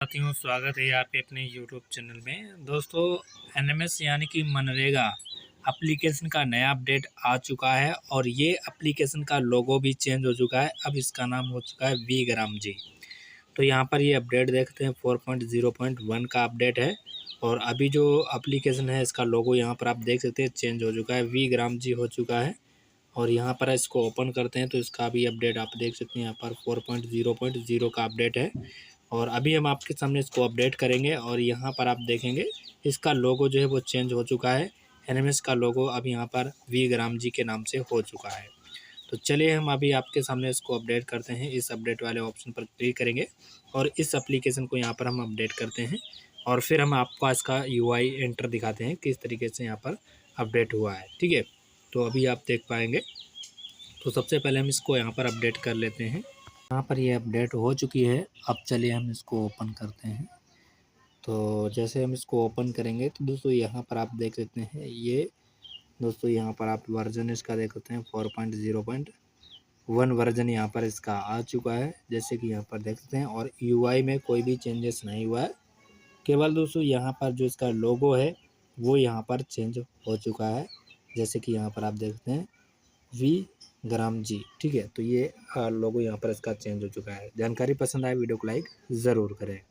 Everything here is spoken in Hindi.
साथियों, स्वागत है आपके अपने YouTube चैनल में। दोस्तों, एनएमएस यानी कि मनरेगा एप्लीकेशन का नया अपडेट आ चुका है और ये एप्लीकेशन का लोगो भी चेंज हो चुका है। अब इसका नाम हो चुका है वी ग्राम जी। तो यहाँ पर ये अपडेट देखते हैं 4.0.1 का अपडेट है और अभी जो एप्लीकेशन है इसका लोगो यहाँ पर आप देख सकते हैं चेंज हो चुका है, वी ग्राम जी हो चुका है। और यहाँ पर इसको ओपन करते हैं तो इसका भी अपडेट आप देख सकते हैं, यहाँ पर 4.0.0 का अपडेट है। और अभी हम आपके सामने इसको अपडेट करेंगे और यहाँ पर आप देखेंगे इसका लोगो जो है वो चेंज हो चुका है। एनएमएस का लोगो अब यहाँ पर वी ग्राम जी के नाम से हो चुका है। तो चलिए हम अभी आपके सामने इसको अपडेट करते हैं। इस अपडेट वाले ऑप्शन पर क्लिक करेंगे और इस एप्लीकेशन को यहाँ पर हम अपडेट करते हैं और फिर हम आपको इसका यूआई एंटर दिखाते हैं किस तरीके से यहाँ पर अपडेट हुआ है। ठीक है, तो अभी आप देख पाएंगे। तो सबसे पहले हम इसको यहाँ पर अपडेट कर लेते हैं। यहाँ पर ये अपडेट हो चुकी है। अब चलिए हम इसको ओपन करते हैं। तो जैसे हम इसको ओपन करेंगे तो दोस्तों यहाँ पर आप देख सकते हैं, ये दोस्तों यहाँ पर आप वर्जन इसका देख सकते हैं 4.0.1 वर्जन यहाँ पर इसका आ चुका है, जैसे कि यहाँ पर देख सकते हैं। और यूआई में कोई भी चेंजेस नहीं हुआ है, केवल दोस्तों यहाँ पर जो इसका लोगो है वो यहाँ पर चेंज हो चुका है, जैसे कि यहाँ पर आप देखते हैं वी ग्राम जी। ठीक है, तो ये लोगो यहाँ पर इसका चेंज हो चुका है। जानकारी पसंद आए वीडियो को लाइक ज़रूर करें।